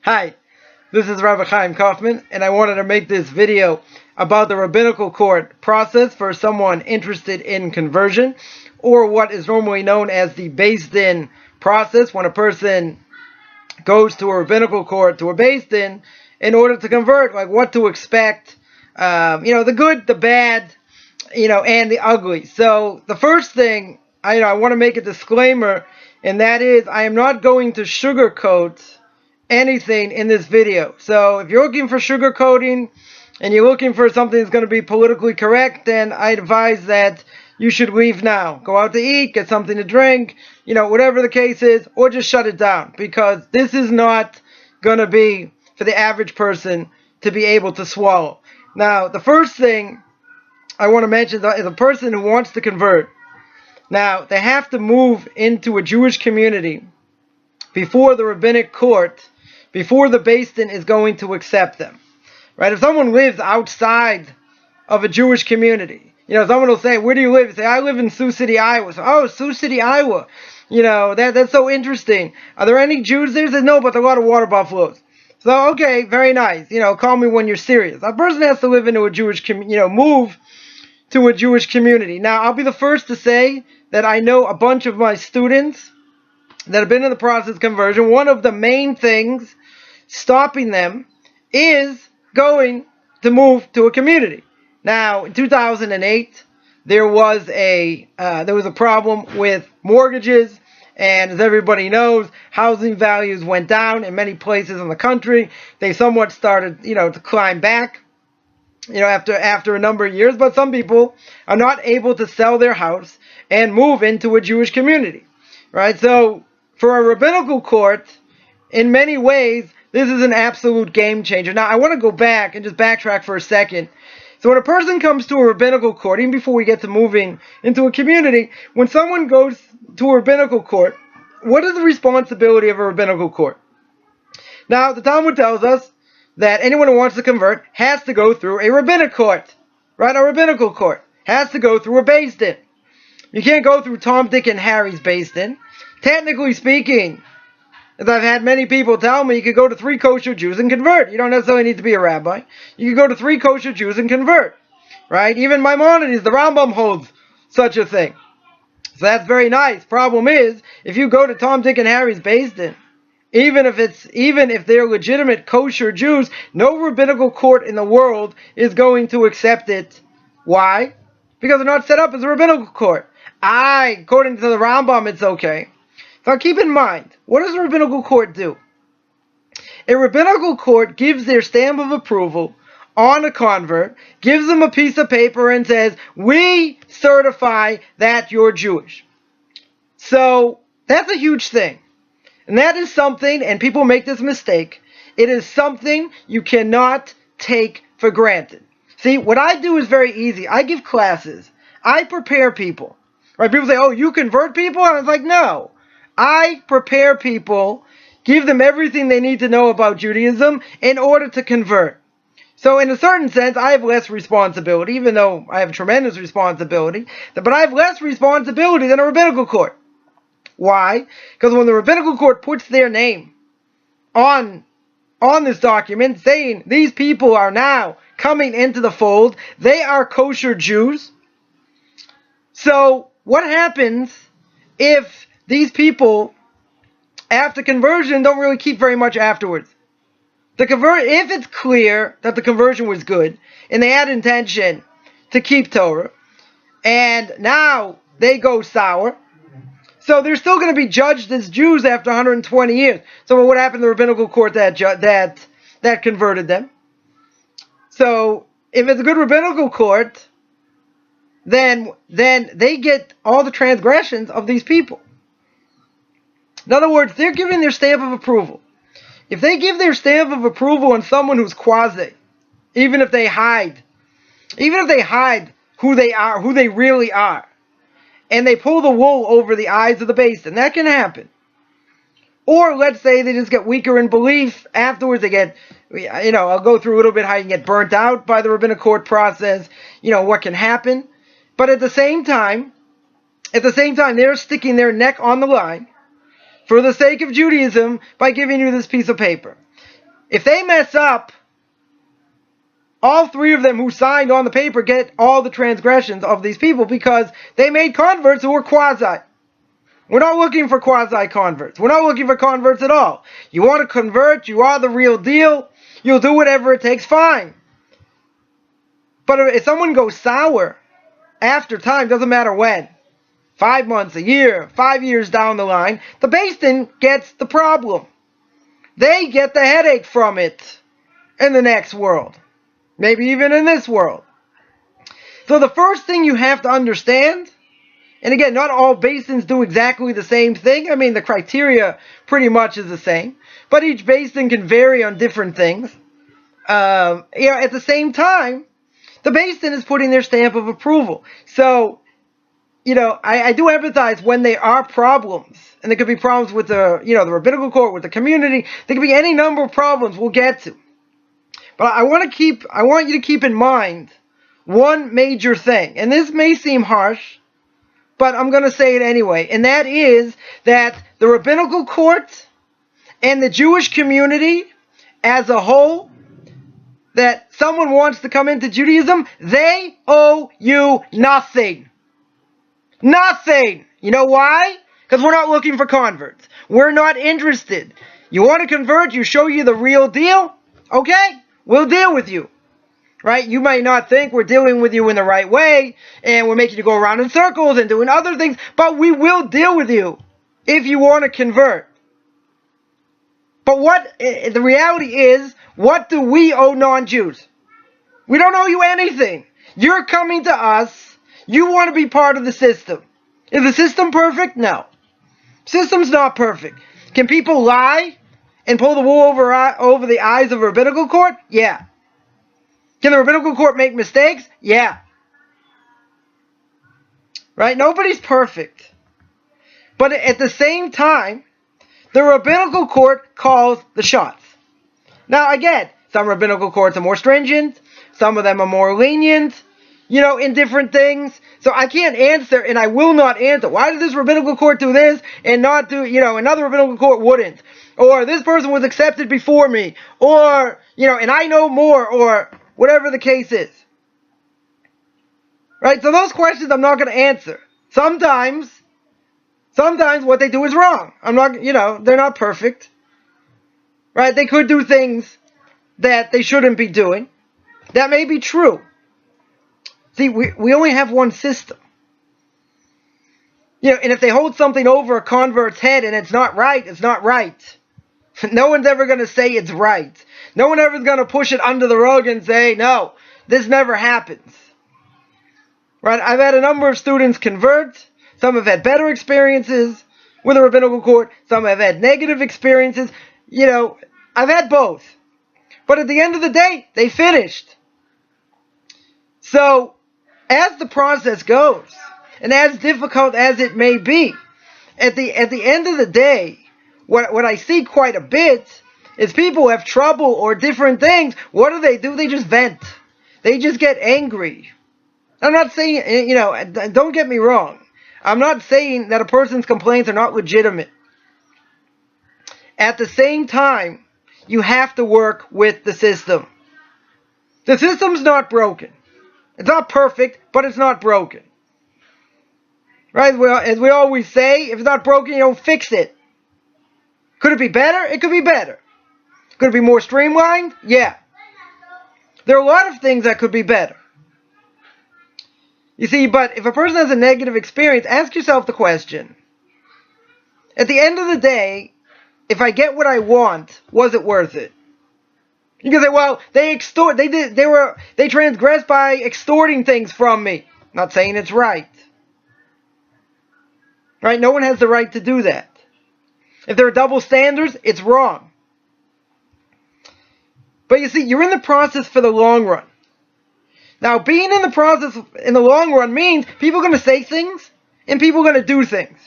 Hi, this is Rabbi Chaim Coffman, and I wanted to make this video about the rabbinical court process for someone interested in conversion, or what is normally known as the Beis process, when a person goes to a rabbinical court, to a Beis in order to convert, like what to expect, the good, the bad, and the ugly. So the first thing, I want to make a disclaimer, and that is I am not going to sugarcoat anything in this video. So if you're looking for sugarcoating and you're looking for something that's going to be politically correct, then I advise that you should leave now. Go out to eat, get something to drink, whatever the case is, or just shut it down, because this is not going to be for the average person to be able to swallow. Now, the first thing I want to mention is a person who wants to convert. Now, they have to move into a Jewish community before the rabbinic court, before the Beis is going to accept them. Right? If someone lives outside of a Jewish community, someone will say, "Where do you live?" You say, "I live in Sioux City, Iowa." So, "Oh, Sioux City, Iowa. That's so interesting. Are there any Jews there?" He says, "No, but there are a lot of water buffaloes." So, okay, very nice. Call me when you're serious. A person has to live into a Jewish move to a Jewish community. Now, I'll be the first to say that I know a bunch of my students that have been in the process of conversion. One of the main things stopping them is going to move to a community. Now, in 2008, there was a problem with mortgages, and as everybody knows, housing values went down in many places in the country. They somewhat started, to climb back, after a number of years. But some people are not able to sell their house and move into a Jewish community, right? So, for a rabbinical court, in many ways, this is an absolute game changer. Now, I want to go back and just backtrack for a second. So when a person comes to a rabbinical court, even before we get to moving into a community, when someone goes to a rabbinical court, what is the responsibility of a rabbinical court? Now, the Talmud tells us that anyone who wants to convert has to go through a rabbinic court, right? A rabbinical court has to go through a Beis. You can't go through Tom, Dick, and Harry's Beis. Technically speaking, as I've had many people tell me, you could go to 3 kosher Jews and convert. You don't necessarily need to be a rabbi. You could go to 3 kosher Jews and convert, right? Even Maimonides, the Rambam, holds such a thing. So that's very nice. Problem is, if you go to Tom, Dick, and Harry's Beis, even if they're legitimate kosher Jews, no rabbinical court in the world is going to accept it. Why? Because they're not set up as a rabbinical court. According to the Rambam, it's okay. Now keep in mind, what does a rabbinical court do? A rabbinical court gives their stamp of approval on a convert, gives them a piece of paper and says, "We certify that you're Jewish." So that's a huge thing. And that is something, and people make this mistake, it is something you cannot take for granted. See, what I do is very easy. I give classes. I prepare people. Right? People say, "Oh, you convert people?" And I was like, no. I prepare people, give them everything they need to know about Judaism in order to convert. So in a certain sense, I have less responsibility, even though I have tremendous responsibility, but I have less responsibility than a rabbinical court. Why? Because when the rabbinical court puts their name on this document, saying these people are now coming into the fold, they are kosher Jews. So what happens if these people, after conversion, don't really keep very much afterwards? If it's clear that the conversion was good, and they had intention to keep Torah, and now they go sour, so they're still going to be judged as Jews after 120 years. So what happened to the rabbinical court that converted them? So if it's a good rabbinical court, then they get all the transgressions of these people. In other words, they're giving their stamp of approval. If they give their stamp of approval on someone who's quasi, even if they hide who they are, who they really are, and they pull the wool over the eyes of the Beis, and that can happen. Or let's say they just get weaker in belief afterwards. They get, I'll go through a little bit how you can get burnt out by the rabbinic court process, what can happen. But at the same time, they're sticking their neck on the line for the sake of Judaism by giving you this piece of paper. If they mess up, all three of them who signed on the paper get all the transgressions of these people because they made converts who were quasi. We're not looking for quasi-converts. We're not looking for converts at all. You want to convert, you are the real deal, you'll do whatever it takes, fine. But if someone goes sour after time, doesn't matter when, 5 months, a year, 5 years down the line, the Beis Din gets the problem. They get the headache from it in the next world. Maybe even in this world. So the first thing you have to understand, and again, not all Beis Dins do exactly the same thing. I mean, the criteria pretty much is the same. But each Beis Din can vary on different things. At the same time, the Beis Din is putting their stamp of approval. So, I do empathize when there are problems. And there could be problems with the rabbinical court, with the community. There could be any number of problems we'll get to. But I want you to keep in mind one major thing. And this may seem harsh, but I'm going to say it anyway. And that is that the rabbinical court and the Jewish community as a whole, that someone wants to come into Judaism, they owe you nothing. Nothing. You know why? Because we're not looking for converts. We're not interested. You want to convert, you show you the real deal, okay? We'll deal with you. Right? You might not think we're dealing with you in the right way, and we're making you go around in circles and doing other things, but we will deal with you if you want to convert. But the reality is, what do we owe non-Jews? We don't owe you anything. You're coming to us. You want to be part of the system. Is the system perfect? No. System's not perfect. Can people lie and pull the wool over the eyes of a rabbinical court? Yeah. Can the rabbinical court make mistakes? Yeah. Right? Nobody's perfect. But at the same time, the rabbinical court calls the shots. Now again, some rabbinical courts are more stringent. Some of them are more lenient, in different things. So I can't answer, and I will not answer. Why did this rabbinical court do this and not do, another rabbinical court wouldn't? Or this person was accepted before me. Or, and I know more, or whatever the case is. Right? So those questions I'm not going to answer. Sometimes what they do is wrong. I'm not, they're not perfect. Right? They could do things that they shouldn't be doing. That may be true. See, we only have one system. And if they hold something over a convert's head and it's not right, it's not right. No one's ever going to say it's right. No one ever is going to push it under the rug and say, no, this never happens. Right? I've had a number of students convert. Some have had better experiences with a rabbinical court. Some have had negative experiences. I've had both. But at the end of the day, they finished. So, as the process goes, and as difficult as it may be, at the end of the day, what I see quite a bit is people have trouble or different things. What do? They just vent. They just get angry. I'm not saying, don't get me wrong. I'm not saying that a person's complaints are not legitimate. At the same time, you have to work with the system. The system's not broken. It's not perfect, but it's not broken. Right? Well, as we always say, if it's not broken, you don't fix it. Could it be better? It could be better. Could it be more streamlined? Yeah. There are a lot of things that could be better. You see, but if a person has a negative experience, ask yourself the question. At the end of the day, if I get what I want, was it worth it? You can say, well, they transgressed by extorting things from me. Not saying it's right. Right? No one has the right to do that. If there are double standards, it's wrong. But you see, you're in the process for the long run. Now, being in the process in the long run means people are going to say things and people are going to do things.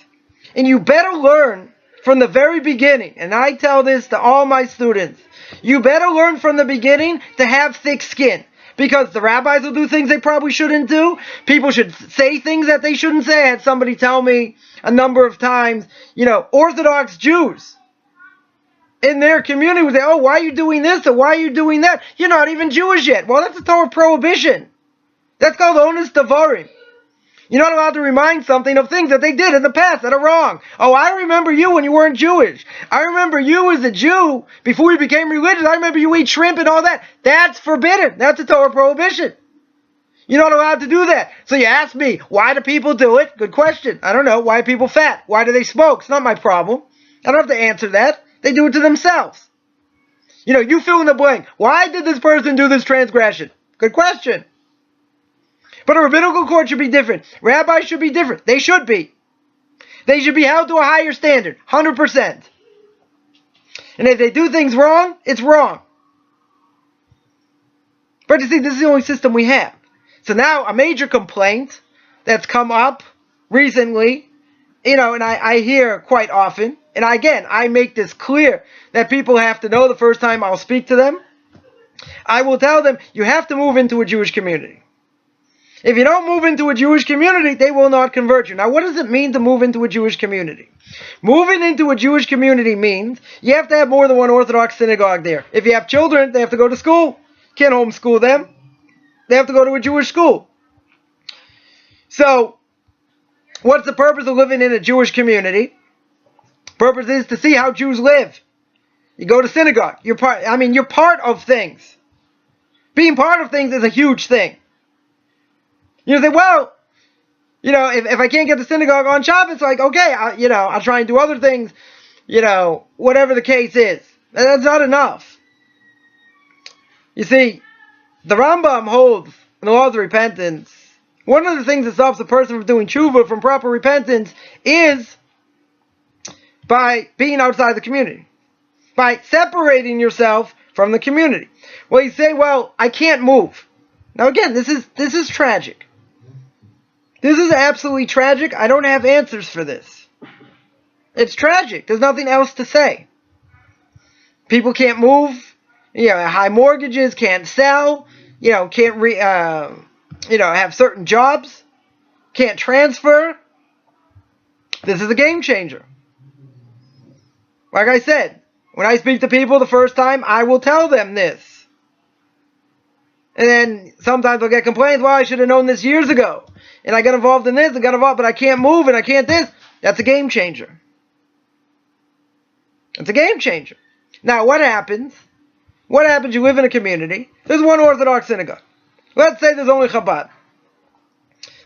And you better learn from the very beginning. And I tell this to all my students. You better learn from the beginning to have thick skin. Because the rabbis will do things they probably shouldn't do. People should say things that they shouldn't say. I had somebody tell me a number of times, Orthodox Jews. in their community would say, oh, why are you doing this or why are you doing that? You're not even Jewish yet. Well, that's a Torah prohibition. That's called onus devarim. You're not allowed to remind something of things that they did in the past that are wrong. Oh, I remember you when you weren't Jewish. I remember you as a Jew before you became religious. I remember you eat shrimp and all that. That's forbidden. That's a Torah prohibition. You're not allowed to do that. So you ask me, why do people do it? Good question. I don't know. Why are people fat? Why do they smoke? It's not my problem. I don't have to answer that. They do it to themselves. You fill in the blank. Why did this person do this transgression? Good question. But a rabbinical court should be different. Rabbis should be different. They should be. They should be held to a higher standard. 100%. And if they do things wrong, it's wrong. But you see, this is the only system we have. So now a major complaint that's come up recently, and I hear quite often, and again, I make this clear that people have to know the first time I'll speak to them. I will tell them, you have to move into a Jewish community. If you don't move into a Jewish community, they will not convert you. Now, what does it mean to move into a Jewish community? Moving into a Jewish community means you have to have more than one Orthodox synagogue there. If you have children, they have to go to school. Can't homeschool them. They have to go to a Jewish school. So, what's the purpose of living in a Jewish community? Purpose is to see how Jews live. You go to synagogue. You're part of things. Being part of things is a huge thing. You say, well, if I can't get to synagogue on Shabbos, like, okay, I'll try and do other things, whatever the case is. That's not enough. You see, the Rambam holds in the laws of repentance, one of the things that stops a person from doing tshuva, from proper repentance, is by being outside the community. By separating yourself from the community. Well, you say, well, I can't move. Now again, this is tragic. This is absolutely tragic. I don't have answers for this. It's tragic. There's nothing else to say. People can't move. High mortgages, can't sell. Can't have certain jobs. Can't transfer. This is a game changer. Like I said, when I speak to people the first time, I will tell them this. And then sometimes they'll get complaints, well, I should have known this years ago. And I got involved in this, but I can't move and I can't this. That's a game changer. It's a game changer. Now, what happens? What happens? You live in a community. There's one Orthodox synagogue. Let's say there's only Chabad.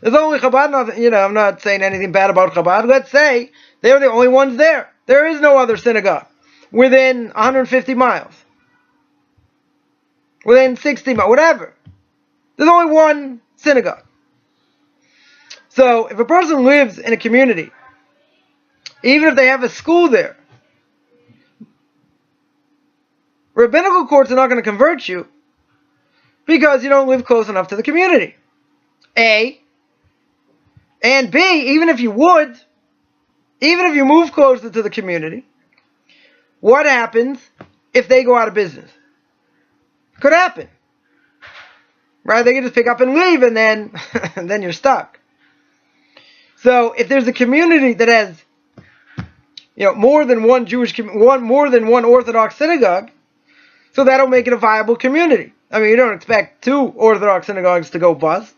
There's only Chabad. I'm not saying anything bad about Chabad. Let's say they're the only ones there. There is no other synagogue within 150 miles. Within 60 miles, whatever. There's only one synagogue. So, if a person lives in a community, even if they have a school there, rabbinical courts are not going to convert you because you don't live close enough to the community. A. And B, even if you move closer to the community, what happens if they go out of business? Could happen. Right? They can just pick up and leave and then you're stuck. So if there's a community that has more than one more than one Orthodox synagogue, so that'll make it a viable community. You don't expect 2 Orthodox synagogues to go bust.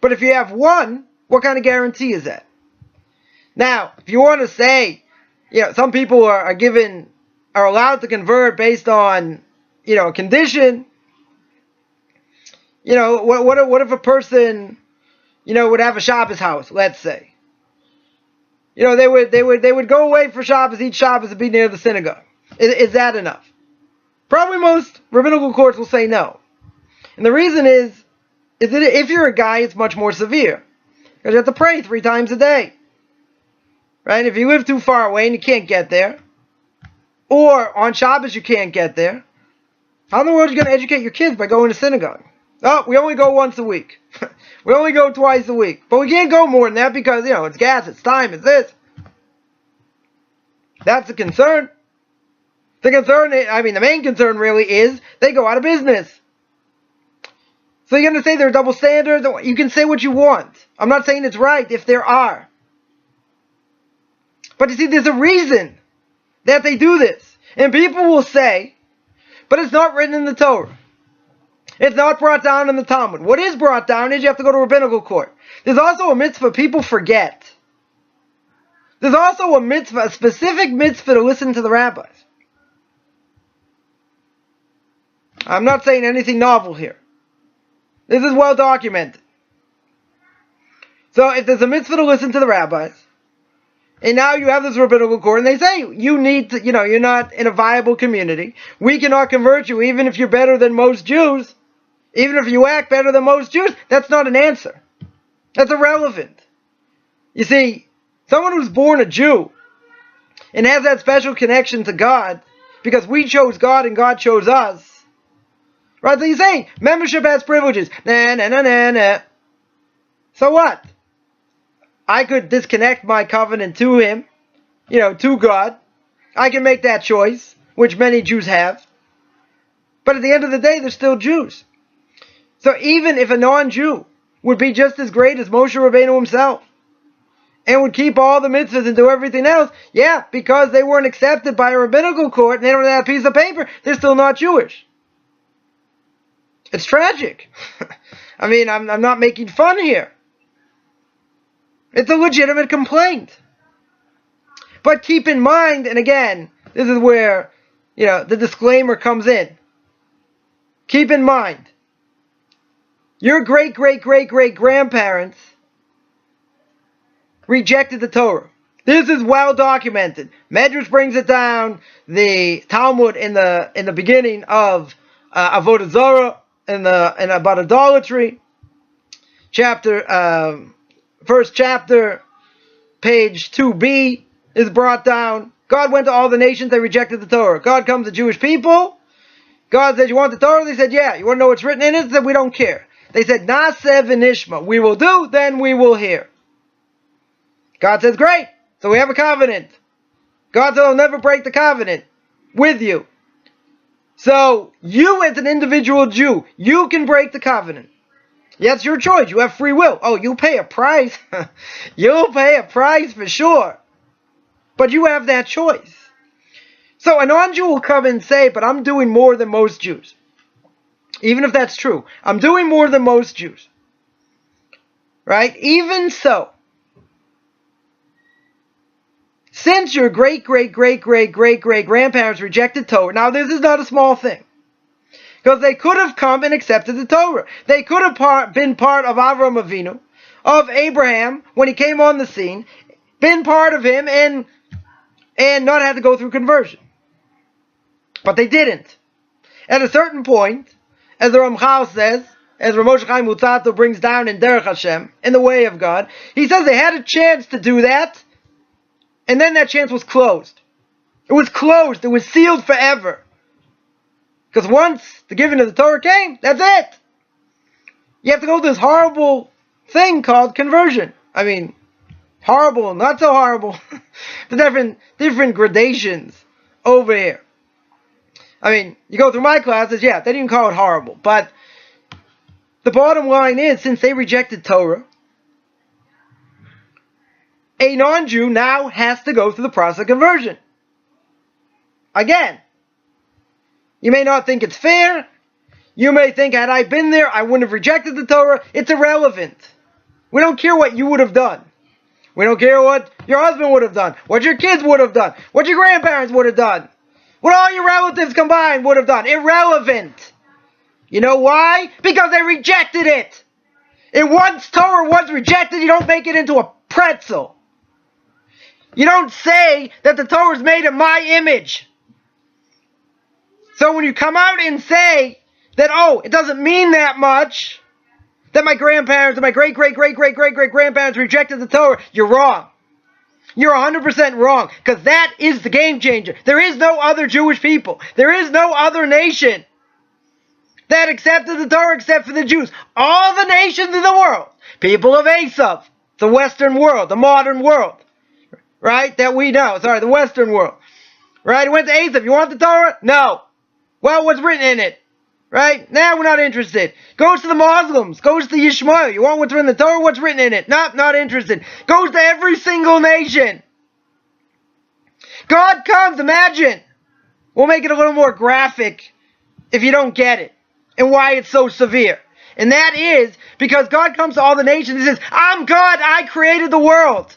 But if you have one, what kind of guarantee is that? Now, if you want to say, some people are allowed to convert based on a condition. What if a person, would have a Shabbos house, let's say. They would go away for Shabbos, each Shabbos to be near the synagogue. Is that enough? Probably most rabbinical courts will say no. And the reason is that if you're a guy, it's much more severe. Because you have to pray 3 times a day. Right? If you live too far away and you can't get there, or on Shabbos you can't get there, how in the world are you going to educate your kids by going to synagogue? Oh, we only go once a week. We only go twice a week. But we can't go more than that because, it's gas, it's time, it's this. That's the concern. The main concern really is they go out of business. So you're going to say they're double standards? You can say what you want. I'm not saying it's right if there are. But you see, there's a reason that they do this. And people will say, but it's not written in the Torah. It's not brought down in the Talmud. What is brought down is you have to go to rabbinical court. There's also a mitzvah people forget. There's also a mitzvah, a specific mitzvah to listen to the rabbis. I'm not saying anything novel here. This is well documented. So if there's a mitzvah to listen to the rabbis, and now you have this rabbinical court, and they say, you need to, you're not in a viable community. We cannot convert you, even if you're better than most Jews. Even if you act better than most Jews, that's not an answer. That's irrelevant. You see, someone who's born a Jew and has that special connection to God, because we chose God and God chose us. Right? So you say, membership has privileges. Nah. So what? I could disconnect my covenant to him, to God. I can make that choice, which many Jews have. But at the end of the day, they're still Jews. So even if a non-Jew would be just as great as Moshe Rabbeinu himself, and would keep all the mitzvahs and do everything else, because they weren't accepted by a rabbinical court and they don't have a piece of paper, they're still not Jewish. It's tragic. I mean, I'm not making fun here. It's a legitimate complaint. But keep in mind, and again, this is where, the disclaimer comes in. Keep in mind, your great-great-great-great-grandparents rejected the Torah. This is well documented. Medrash brings it down. The Talmud in the beginning of Avodah Zarah and about idolatry, first chapter, page 2b is brought down. God went to all the nations. They rejected the Torah. God comes to Jewish people. God said, "You want the Torah?" They said, "Yeah." "You want to know what's written in it?" They said, "We don't care." They said, "Naseh v'nishma." We will do, then we will hear. God says, "Great." So we have a covenant. God said, "I'll never break the covenant with you." So you as an individual Jew, you can break the covenant. That's your choice. You have free will. Oh, you pay a price. You'll pay a price for sure. But you have that choice. So a non-Jew will come and say, "But I'm doing more than most Jews." Even if that's true. I'm doing more than most Jews. Right? Even so, since your great-great-great-great-great-great-grandparents rejected Torah, now this is not a small thing. Because they could have come and accepted the Torah. They could have been part of Avraham Avinu, of Abraham, when he came on the scene, been part of him, and not had to go through conversion. But they didn't. At a certain point, as the Ramchal says, as Rav Moshe Chaim brings down in Derech Hashem, in the way of God, he says they had a chance to do that, and then that chance was closed. It was closed. It was sealed forever. Because once the giving of the Torah came, that's it. You have to go through this horrible thing called conversion. I mean, horrible, not so horrible. The different gradations over here. I mean, you go through my classes, they didn't even call it horrible. But the bottom line is, since they rejected Torah, a non-Jew now has to go through the process of conversion. Again, you may not think it's fair. You may think, had I been there, I wouldn't have rejected the Torah. It's irrelevant. We don't care what you would have done. We don't care what your husband would have done, what your kids would have done, what your grandparents would have done, what all your relatives combined would have done. Irrelevant. You know why? Because they rejected it. And once Torah was rejected, you don't make it into a pretzel. You don't say that the Torah is made in my image. So when you come out and say that, it doesn't mean that much, that my grandparents and my great-great-great-great-great-great-grandparents rejected the Torah, you're wrong. You're 100% wrong, because that is the game changer. There is no other Jewish people. There is no other nation that accepted the Torah except for the Jews. All the nations in the world, people of Esav, the Western world, the modern world, right, that we know, the Western world, right, it went to Esav. You want the Torah? No. Well, what's written in it? Right? Now we're not interested. Goes to the Muslims. Goes to Yishmael. You want what's written in the Torah? What's written in it? Nope, not interested. Goes to every single nation. God comes, imagine. We'll make it a little more graphic if you don't get it and why it's so severe. And that is because God comes to all the nations and says, I'm God, I created the world.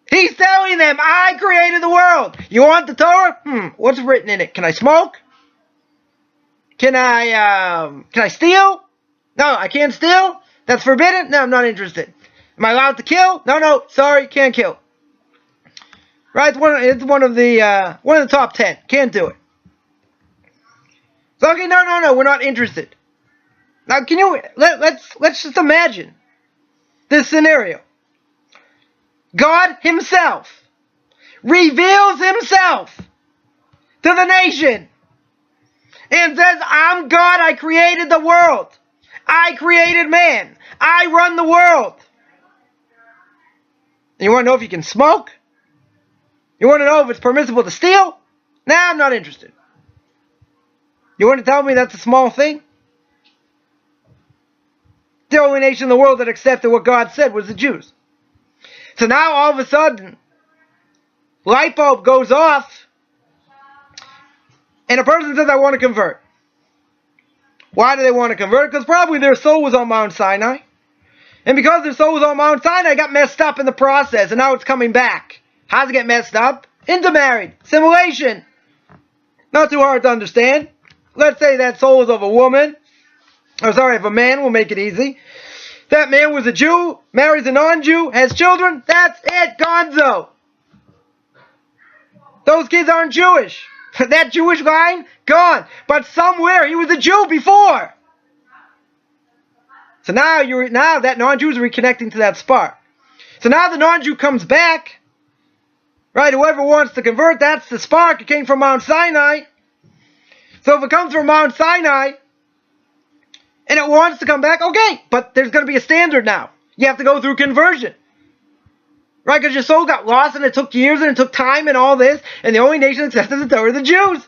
He's telling them, I created the world. You want the Torah? What's written in it? Can I smoke? Can I steal? No, I can't steal. That's forbidden? No, I'm not interested. Am I allowed to kill? No, sorry, can't kill. Right? It's one of the top 10. Can't do it. So, okay, no, we're not interested. Now, let's just imagine this scenario. God himself reveals himself to the nation and says, I'm God, I created the world. I created man. I run the world. And you want to know if you can smoke? You want to know if it's permissible to steal? Nah, I'm not interested. You want to tell me that's a small thing? The only nation in the world that accepted what God said was the Jews. So now all of a sudden, light bulb goes off, and a person says, I want to convert. Why do they want to convert? Because probably their soul was on Mount Sinai. And because their soul was on Mount Sinai, it got messed up in the process, and now it's coming back. How's it get messed up? Intermarried. Simulation. Not too hard to understand. Let's say that soul is of a woman. Of a man, we'll make it easy. That man was a Jew, marries a non-Jew, has children. That's it, gonzo. Those kids aren't Jewish. That Jewish line, gone. But somewhere he was a Jew before. So now that non-Jew is reconnecting to that spark. So now the non-Jew comes back. Right, whoever wants to convert, that's the spark. It came from Mount Sinai. So if it comes from Mount Sinai, and it wants to come back, okay, but there's going to be a standard now. You have to go through conversion. Right, because your soul got lost, and it took years, and it took time, and all this, and the only nation that accepted the Torah are the Jews.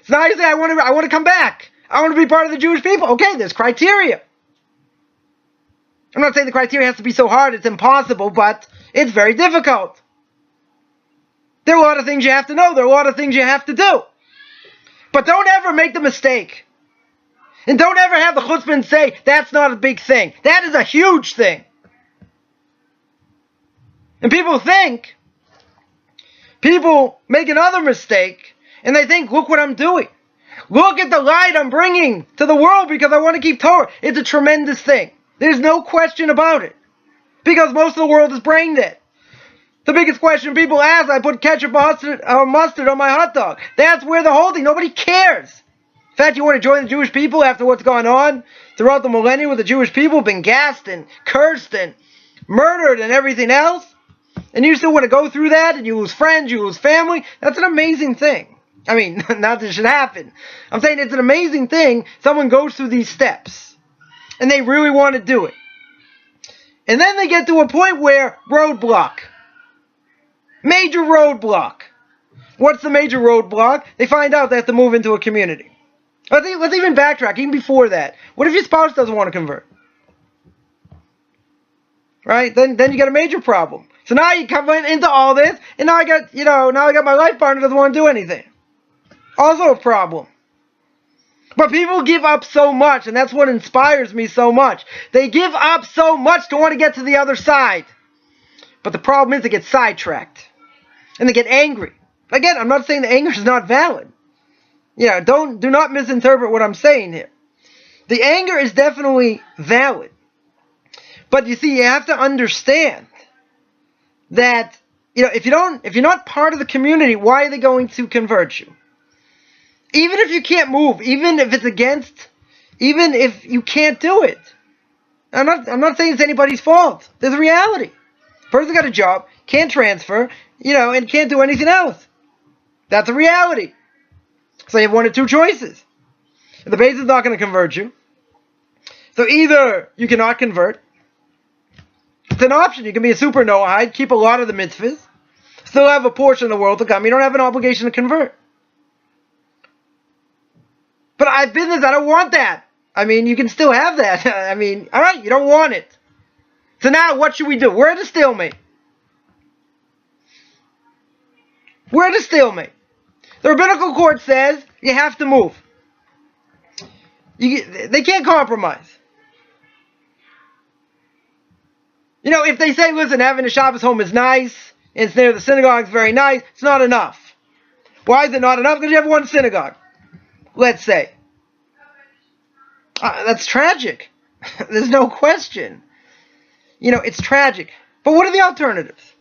So now you say, I want to come back. I want to be part of the Jewish people. Okay, there's criteria. I'm not saying the criteria has to be so hard, it's impossible, but it's very difficult. There are a lot of things you have to know. There are a lot of things you have to do. But don't ever make the mistake. And don't ever have the chutzpah say, that's not a big thing. That is a huge thing. And people make another mistake, and they think, look what I'm doing. Look at the light I'm bringing to the world because I want to keep Torah. It's a tremendous thing. There's no question about it. Because most of the world is brain dead. The biggest question people ask, I put ketchup or mustard on my hot dog. That's where they're holding. Nobody cares. In fact, you want to join the Jewish people after what's gone on throughout the millennium with the Jewish people being gassed and cursed and murdered and everything else? And you still want to go through that and you lose friends, you lose family? That's an amazing thing. I mean, not that it should happen. I'm saying it's an amazing thing. Someone goes through these steps and they really want to do it. And then they get to a point where roadblock. Major roadblock. What's the major roadblock? They find out they have to move into a community. Let's even backtrack, even before that. What if your spouse doesn't want to convert? Right? Then you got a major problem. So now you come into all this, and now I got my life partner doesn't want to do anything. Also a problem. But people give up so much, and that's what inspires me so much. They give up so much to want to get to the other side. But the problem is they get sidetracked. And they get angry. Again, I'm not saying the anger is not valid. Do not misinterpret what I'm saying here. The anger is definitely valid. But you see, you have to understand that, if you're not part of the community, why are they going to convert you? Even if you can't move, even if you can't do it. I'm not saying it's anybody's fault. There's a reality. Person got a job, can't transfer, and can't do anything else. That's a reality. So you have one of two choices. If the Beis is not going to convert you, so either you cannot convert. It's an option. You can be a super Noahide, keep a lot of the mitzvahs, still have a portion of the world to come. You don't have an obligation to convert. But I've been this. I don't want that. You can still have that. All right, you don't want it. So now what should we do? We're at a stalemate. The rabbinical court says you have to move. They can't compromise. If they say, listen, having a Shabbos home is nice, and it's near the synagogue, it's very nice, it's not enough. Why is it not enough? Because you have one synagogue, let's say. That's tragic. There's no question. It's tragic. But what are the alternatives?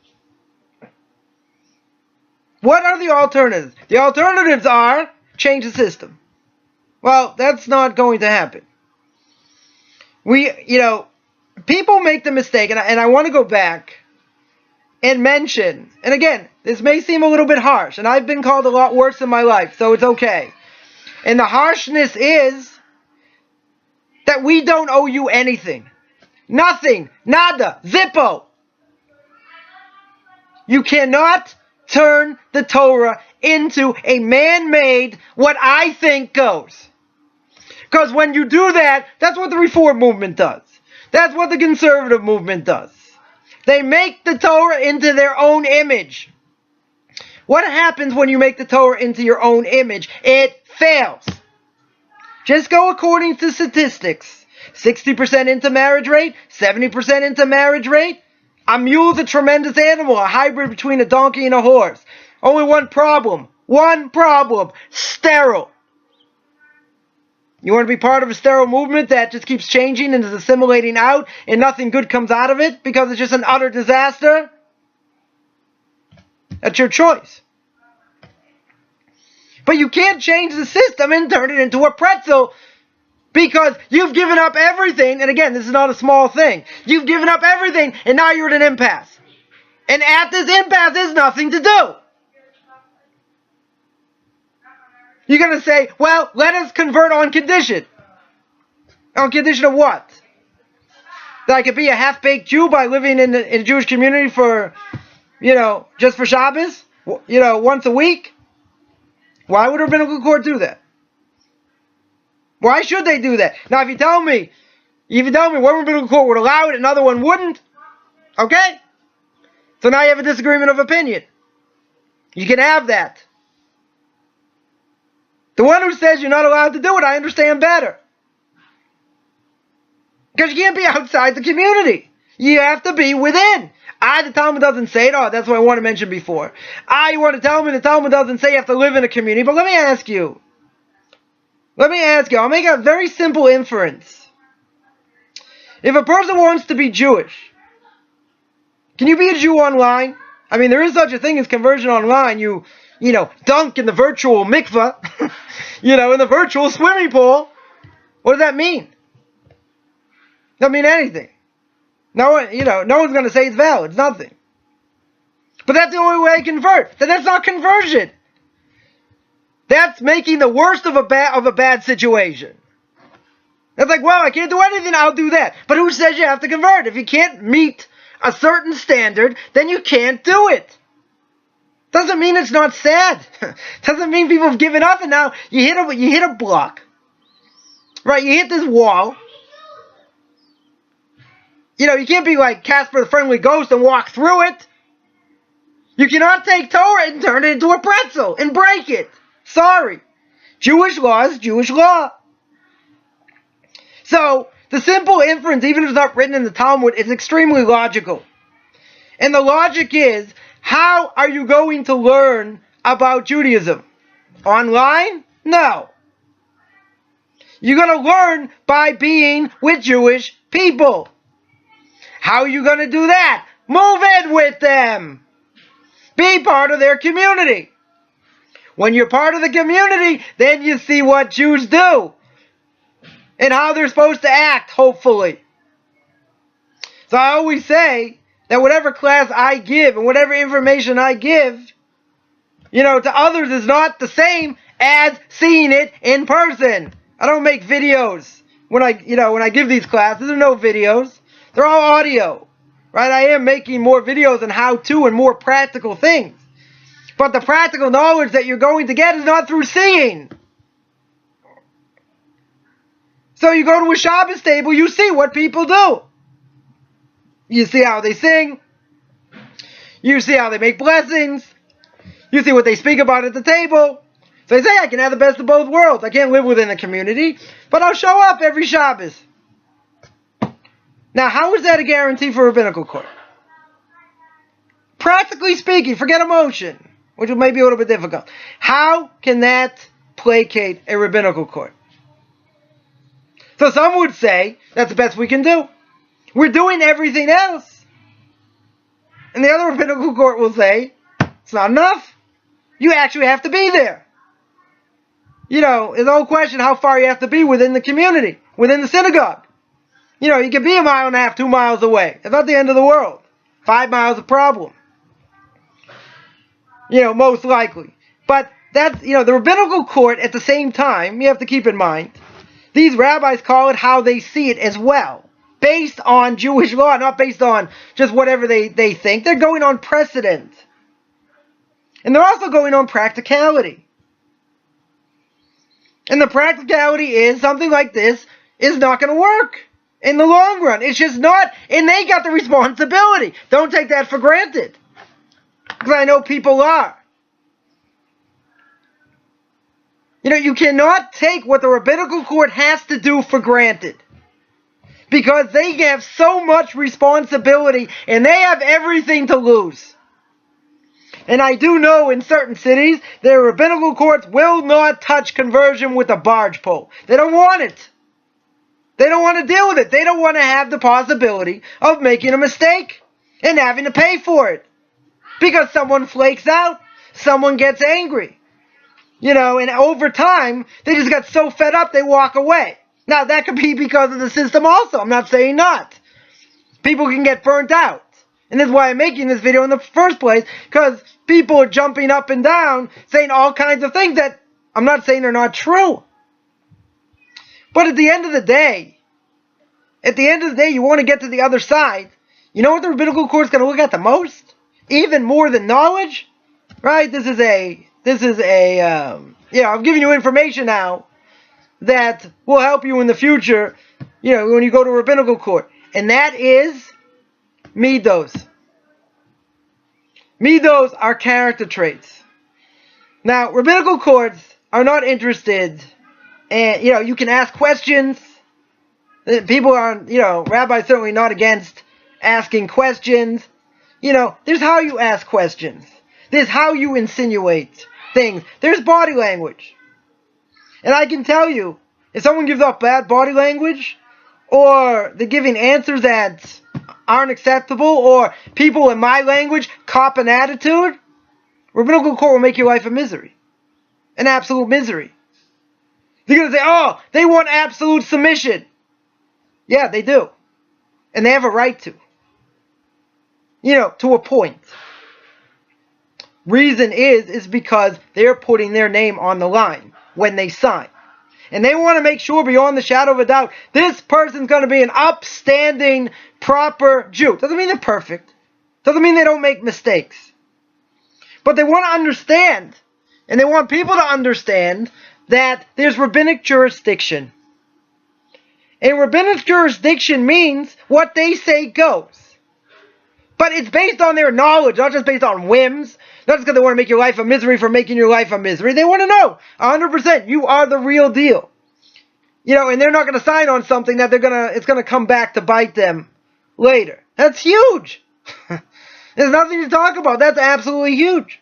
What are the alternatives? The alternatives are change the system. Well, that's not going to happen. People make the mistake, and I want to go back and mention, and again, this may seem a little bit harsh, and I've been called a lot worse in my life, so it's okay. And the harshness is that we don't owe you anything. Nothing. Nada. Zippo. You cannot turn the Torah into a man-made what I think goes. Because when you do that, that's what the Reform movement does. That's what the conservative movement does. They make the Torah into their own image. What happens when you make the Torah into your own image? It fails. Just go according to statistics. 60% intermarriage rate, 70% intermarriage rate. A mule's a tremendous animal, a hybrid between a donkey and a horse. Only one problem. Sterile. You want to be part of a sterile movement that just keeps changing and is assimilating out and nothing good comes out of it because it's just an utter disaster? That's your choice. But you can't change the system and turn it into a pretzel because you've given up everything. And again, this is not a small thing. You've given up everything and now you're at an impasse. And at this impasse, there's nothing to do. You're going to say, well, let us convert on condition. On condition of what? That I could be a half-baked Jew by living in a Jewish community for, just for Shabbos? Once a week? Why would a rabbinical court do that? Why should they do that? Now, if you tell me one rabbinical court would allow it, another one wouldn't, okay? So now you have a disagreement of opinion. You can have that. The one who says you're not allowed to do it, I understand better. Because you can't be outside the community. You have to be within. The Talmud doesn't say it. That's what I want to mention before. You want to tell me the Talmud doesn't say you have to live in a community. But let me ask you. I'll make a very simple inference. If a person wants to be Jewish, can you be a Jew online? I mean, there is such a thing as conversion online. You dunk in the virtual mikveh, in the virtual swimming pool. What does that mean? Doesn't mean anything. No one's going to say it's valid. It's nothing. But that's the only way I convert. That's not conversion. That's making the worst of a bad situation. That's like, well, I can't do anything, I'll do that. But who says you have to convert? If you can't meet a certain standard, then you can't do it. Doesn't mean it's not sad. Doesn't mean people have given up and now you hit a block. Right, you hit this wall. You can't be like Casper the Friendly Ghost and walk through it. You cannot take Torah and turn it into a pretzel and break it. Sorry. Jewish law is Jewish law. So, the simple inference, even if it's not written in the Talmud, is extremely logical. And the logic is, how are you going to learn about Judaism? Online? No. You're going to learn by being with Jewish people. How are you going to do that? Move in with them. Be part of their community. When you're part of the community, then you see what Jews do. And how they're supposed to act, hopefully. So I always say that whatever class I give and whatever information I give, to others is not the same as seeing it in person. I don't make videos when I give these classes. There are no videos. They're all audio. Right? I am making more videos on how-to and more practical things. But the practical knowledge that you're going to get is not through seeing. So you go to a Shabbos table, you see what people do. You see how they sing. You see how they make blessings. You see what they speak about at the table. So they say, I can have the best of both worlds. I can't live within the community, but I'll show up every Shabbos. Now, how is that a guarantee for a rabbinical court? Practically speaking, forget emotion, which may be a little bit difficult. How can that placate a rabbinical court? So some would say, that's the best we can do. We're doing everything else. And the other rabbinical court will say, it's not enough. You actually have to be there. You know, it's the whole question how far you have to be within the community, within the synagogue. You know, you can be 1.5 miles, 2 miles away. It's not the end of the world. 5 miles a problem. You know, most likely. But that's, you know, the rabbinical court at the same time, you have to keep in mind, these rabbis call it how they see it as well. Based on Jewish law, not based on just whatever they think. They're going on precedent. And they're also going on practicality. And the practicality is something like this is not going to work in the long run. It's just not. And they got the responsibility. Don't take that for granted. Because I know people are. You know, you cannot take what the rabbinical court has to do for granted. Because they have so much responsibility and they have everything to lose. And I do know in certain cities, their rabbinical courts will not touch conversion with a barge pole. They don't want it. They don't want to deal with it. They don't want to have the possibility of making a mistake and having to pay for it. Because someone flakes out, someone gets angry. You know, and over time, they just got so fed up they walk away. Now, that could be because of the system also. I'm not saying not. People can get burnt out. And this is why I'm making this video in the first place, because people are jumping up and down, saying all kinds of things that I'm not saying are not true. But at the end of the day, you want to get to the other side. You know what the rabbinical court's going to look at the most? Even more than knowledge? Right? This is I'm giving you information now that will help you in the future, you know, when you go to a rabbinical court. And that is midos. Midos are character traits. Now, rabbinical courts are not interested, and, you know, you can ask questions. People are, you know, rabbis certainly not against asking questions. You know, there's how you ask questions. There's how you insinuate things. There's body language. And I can tell you, if someone gives off bad body language, or they're giving answers that aren't acceptable, or people in my language cop an attitude, rabbinical court will make your life a misery. An absolute misery. They're going to say, oh, they want absolute submission. Yeah, they do. And they have a right to. You know, to a point. Reason is because they're putting their name on the line when they sign. And they want to make sure beyond the shadow of a doubt, this person's going to be an upstanding, proper Jew. Doesn't mean they're perfect. Doesn't mean they don't make mistakes. But they want to understand, and they want people to understand, that there's rabbinic jurisdiction. And rabbinic jurisdiction means what they say goes. But it's based on their knowledge, not just based on whims. Not just because they want to make your life a misery for making your life a misery. They want to know, 100%, you are the real deal. You know, and they're not going to sign on something that it's going to come back to bite them later. That's huge. There's nothing to talk about. That's absolutely huge.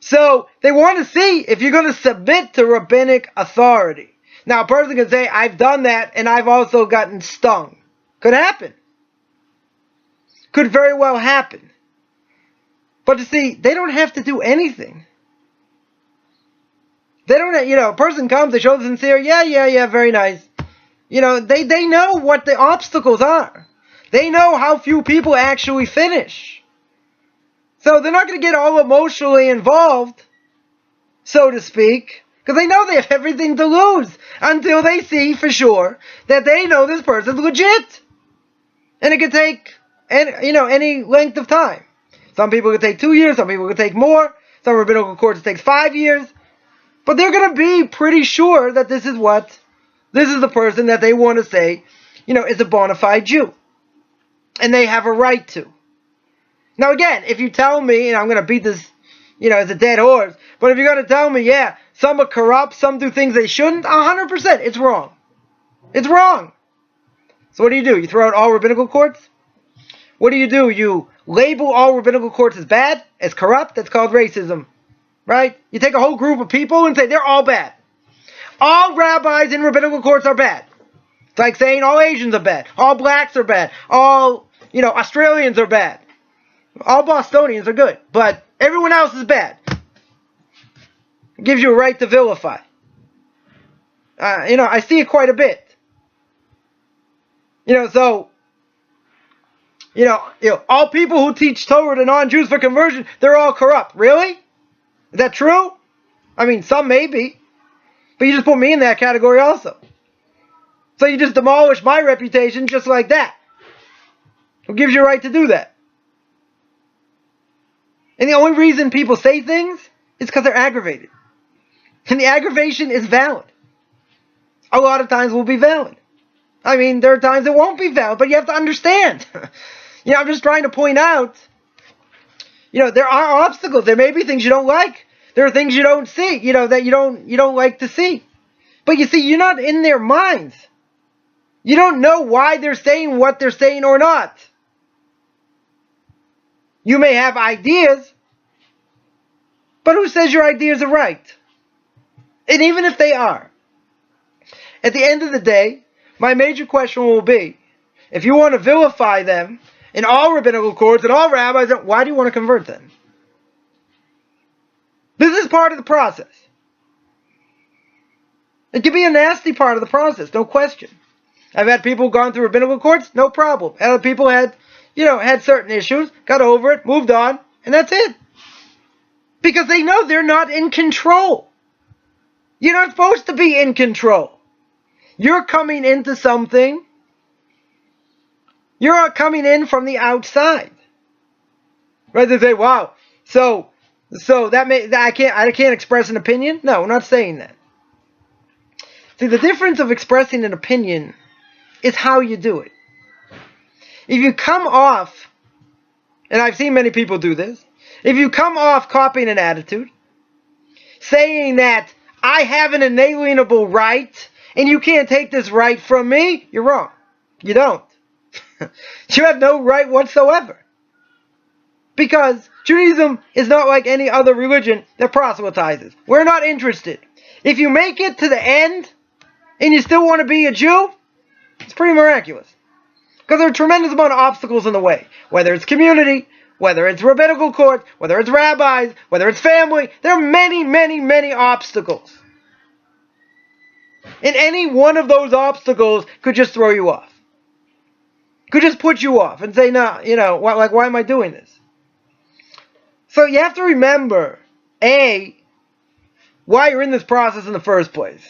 So, they want to see if you're going to submit to rabbinic authority. Now, a person can say, I've done that, and I've also gotten stung. Could happen. Could very well happen. But you see, they don't have to do anything. They don't, you know, a person comes, they show the sincere, yeah, very nice. You know, they know what the obstacles are. They know how few people actually finish. So they're not going to get all emotionally involved, so to speak, because they know they have everything to lose until they see for sure that they know this person's legit. And it could take, any length of time. Some people could take 2 years, some people could take more. Some rabbinical courts takes 5 years. But they're going to be pretty sure that this is the person that they want to say, is a bona fide Jew. And they have a right to. Now again, if you tell me, and I'm going to beat this, is a dead horse. But if you're going to tell me, yeah, some are corrupt, some do things they shouldn't, 100%, it's wrong. It's wrong. So what do? You throw out all rabbinical courts? What do? You label all rabbinical courts as bad, as corrupt? That's called racism. Right? You take a whole group of people and say they're all bad. All rabbis in rabbinical courts are bad. It's like saying all Asians are bad. All blacks are bad. All, Australians are bad. All Bostonians are good. But everyone else is bad. It gives you a right to vilify. I see it quite a bit. All people who teach Torah to non-Jews for conversion, they're all corrupt. Really? Is that true? I mean, some maybe. But you just put me in that category also. So you just demolish my reputation just like that. Who gives you a right to do that? And the only reason people say things is because they're aggravated. And the aggravation is valid. A lot of times will be valid. I mean, there are times it won't be valid, but you have to understand. I'm just trying to point out, there are obstacles. There may be things you don't like. There are things you don't see, that you don't like to see. But you see, you're not in their minds. You don't know why they're saying what they're saying or not. You may have ideas, but who says your ideas are right? And even if they are, at the end of the day, my major question will be, if you want to vilify them in all rabbinical courts and all rabbis, why do you want to convert them? This is part of the process. It can be a nasty part of the process, no question. I've had people who've gone through rabbinical courts, no problem. Other people had certain issues, got over it, moved on, and that's it. Because they know they're not in control. You're not supposed to be in control. You're coming into something. You're coming in from the outside. Right? They say, wow, so I can't express an opinion? No, we're not saying that. See, the difference of expressing an opinion is how you do it. If you come off, and I've seen many people do this, if you come off copying an attitude, saying that I have an inalienable right, and you can't take this right from me, you're wrong. You don't. You have no right whatsoever. Because Judaism is not like any other religion that proselytizes. We're not interested. If you make it to the end, and you still want to be a Jew, it's pretty miraculous. Because there are a tremendous amount of obstacles in the way. Whether it's community, whether it's rabbinical court, whether it's rabbis, whether it's family, there are many, many, many obstacles. And any one of those obstacles could just throw you off. Could just put you off and say, no, why am I doing this? So you have to remember, A, why you're in this process in the first place.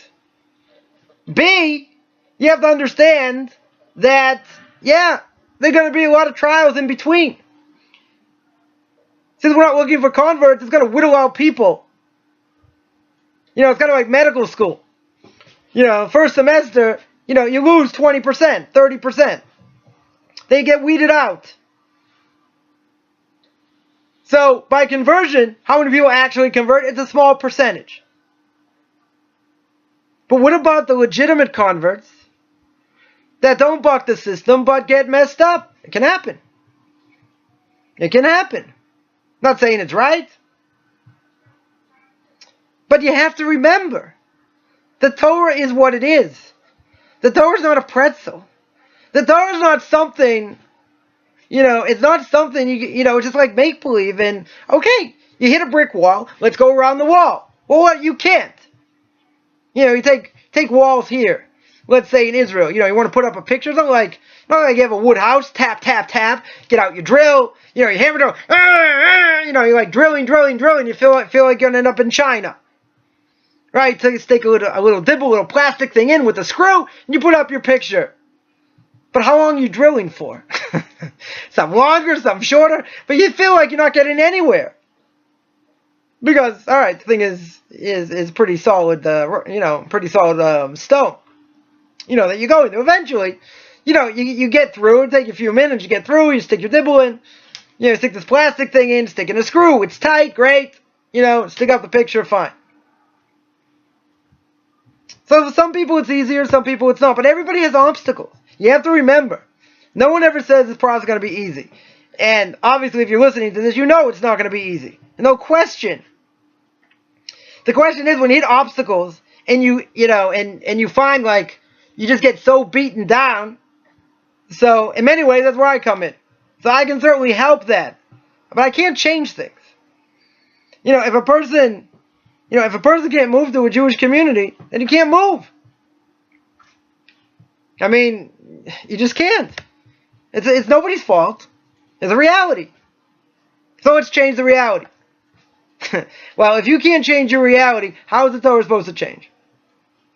B, you have to understand that, there are going to be a lot of trials in between. Since we're not looking for converts, it's going to whittle out people. It's kind of like medical school. First semester, you lose 20%, 30%. They get weeded out. So, by conversion, how many people actually convert? It's a small percentage. But what about the legitimate converts that don't buck the system but get messed up? It can happen. It can happen. Not saying it's right. But you have to remember, the Torah is what it is. The Torah is not a pretzel. The Torah is not something, it's not something, it's just like make-believe. And, okay, you hit a brick wall, let's go around the wall. Well, what? You can't. You take walls here. Let's say in Israel, you want to put up a picture. It's not like you have a wood house, tap, tap, tap, get out your drill, you hammer down, you're like drilling, you feel like you're going to end up in China. Right? So you stick a little dibble, a little plastic thing in with a screw, and you put up your picture. But how long are you drilling for? Some longer, some shorter, but you feel like you're not getting anywhere. Because, alright, the thing is pretty solid, pretty solid stone. That you go into. Eventually, you get through, it takes a few minutes, you get through, you stick your dibble in, you stick this plastic thing in, stick in a screw, it's tight, great. stick up the picture, fine. So for some people it's easier, some people it's not. But everybody has obstacles. You have to remember, no one ever says this process is going to be easy. And obviously if you're listening to this, you know it's not going to be easy. No question. The question is, when you hit obstacles and and you find like you just get so beaten down. So in many ways that's where I come in. So I can certainly help that. But I can't change things. If a person can't move to a Jewish community, then you can't move. I mean, you just can't. It's nobody's fault. It's a reality. So let's change the reality. Well, if you can't change your reality, how is the Torah supposed to change?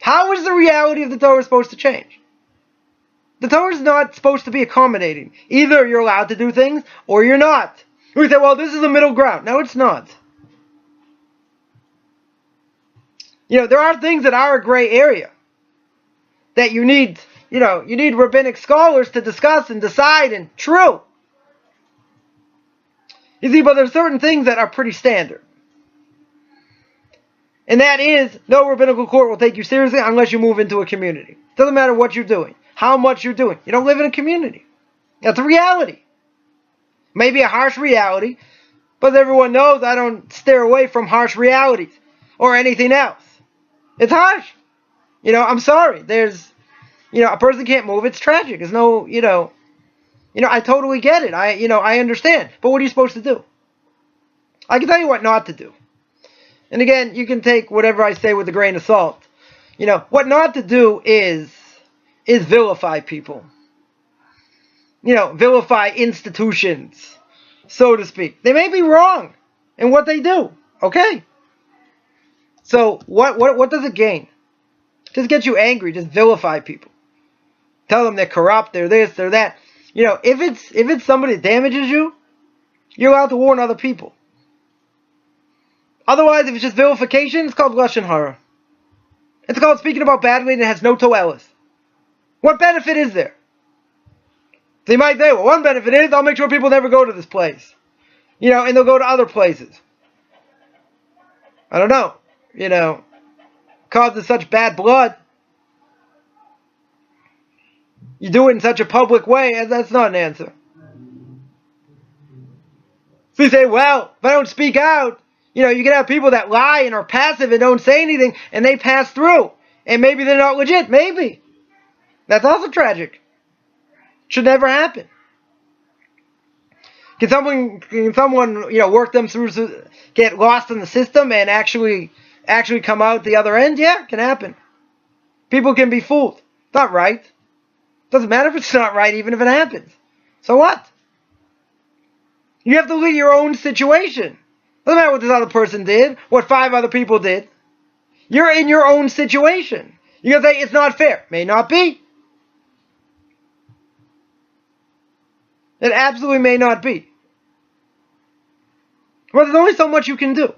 How is the reality of the Torah supposed to change? The Torah is not supposed to be accommodating. Either you're allowed to do things, or you're not. We say, well, this is the middle ground. No, it's not. There are things that are a gray area that you need rabbinic scholars to discuss and decide, and true. You see, but there's certain things that are pretty standard. And that is, no rabbinical court will take you seriously unless you move into a community. Doesn't matter what you're doing, how much you're doing. You don't live in a community. That's a reality. Maybe a harsh reality, but everyone knows I don't steer away from harsh realities or anything else. It's harsh. I'm sorry. There's, a person can't move. It's tragic. There's no, I totally get it. I understand. But what are you supposed to do? I can tell you what not to do. And again, you can take whatever I say with a grain of salt. What not to do is vilify people. Vilify institutions, so to speak. They may be wrong in what they do. Okay. So what does it gain? Just get you angry. Just vilify people. Tell them they're corrupt, they're this, they're that. If it's somebody that damages you, you're allowed to warn other people. Otherwise, if it's just vilification, it's called lashon hara. It's called speaking about badly and it has no toelis. What benefit is there? So you might say, well, one benefit is I'll make sure people never go to this place. And they'll go to other places. I don't know. Causes such bad blood. You do it in such a public way, that's not an answer. So you say, well, if I don't speak out, you can have people that lie and are passive and don't say anything, and they pass through. And maybe they're not legit. Maybe. That's also tragic. Should never happen. Can someone work them through, get lost in the system and actually come out the other end? Yeah, it can happen. People can be fooled. It's not right. Doesn't matter if it's not right, even if it happens. So what? You have to look at your own situation. Doesn't matter what this other person did, what 5 other people did. You're in your own situation. You're going to say it's not fair. May not be. It absolutely may not be. But there's only so much you can do.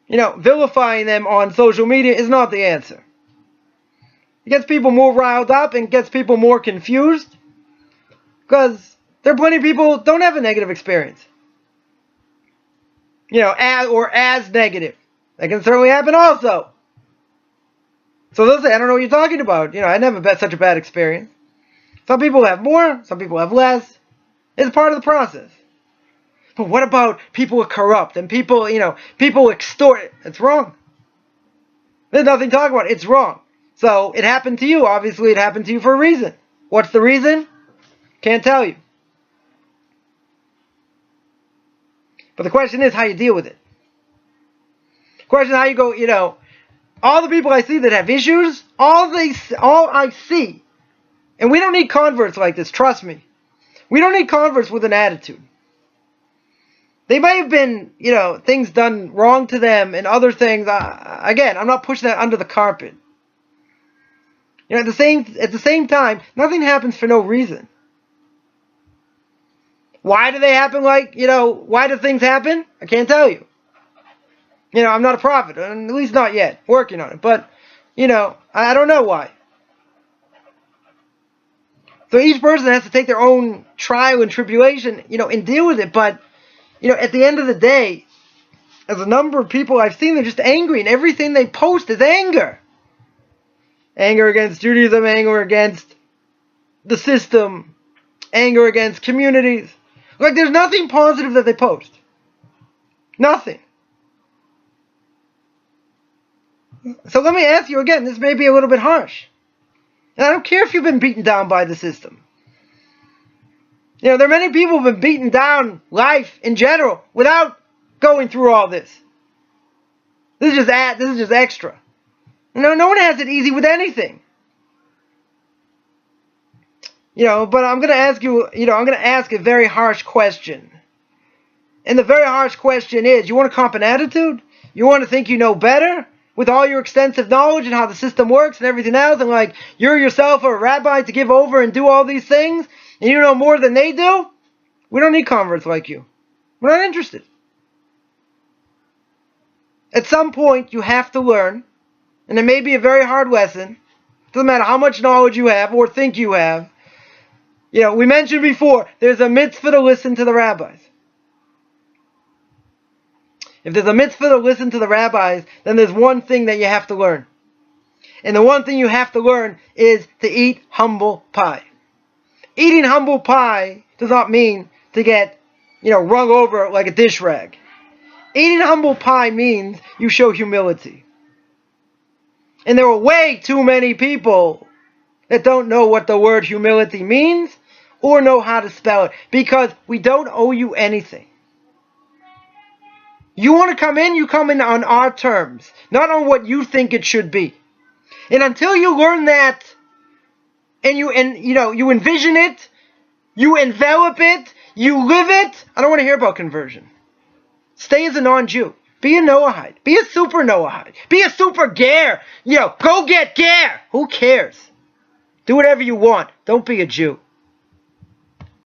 Vilifying them on social media is not the answer. It gets people more riled up and gets people more confused. Because there are plenty of people who don't have a negative experience. As negative. That can certainly happen also. So they'll say, I don't know what you're talking about. I never had such a bad experience. Some people have more, some people have less. It's part of the process. But what about people who are corrupt and people extort? It's wrong. There's nothing to talk about. It's wrong. So it happened to you. Obviously it happened to you for a reason. What's the reason? Can't tell you. But the question is how you deal with it. The question is how you go, all the people I see that have issues, all I see, and we don't need converts like this, trust me. We don't need converts with an attitude. They may have been, things done wrong to them and other things. Again, I'm not pushing that under the carpet. At the same time, nothing happens for no reason. Why do they happen? Why do things happen? I can't tell you. I'm not a prophet, at least not yet. Working on it, but I don't know why. So each person has to take their own trial and tribulation, and deal with it. But At the end of the day, as a number of people I've seen, they're just angry, and everything they post is anger. Anger against Judaism, anger against the system, anger against communities. Like, there's nothing positive that they post. Nothing. So let me ask you again, this may be a little bit harsh. And I don't care if you've been beaten down by the system. There are many people who've been beaten down life in general without going through all this. This is just extra. No one has it easy with anything. But I'm going to ask you, I'm going to ask a very harsh question. And the very harsh question is, you want to comp an attitude? You want to think you know better? With all your extensive knowledge and how the system works and everything else, and like you're yourself a rabbi to give over and do all these things, and you know more than they do? We don't need converts like you. We're not interested. At some point, you have to learn, and it may be a very hard lesson. Doesn't matter how much knowledge you have or think you have. We mentioned before, there's a mitzvah to listen to the rabbis. If there's a mitzvah to listen to the rabbis, then there's one thing that you have to learn. And the one thing you have to learn is to eat humble pie. Eating humble pie does not mean to get, wrung over like a dish rag. Eating humble pie means you show humility. And there are way too many people that don't know what the word humility means or know how to spell it, because we don't owe you anything. You want to come in, you come in on our terms, not on what you think it should be. And until you learn that, and you envision it, you envelop it, you live it, I don't want to hear about conversion. Stay as a non-Jew. Be a Noahide. Be a super Noahide. Be a super Ger. Go get Ger. Who cares? Do whatever you want. Don't be a Jew.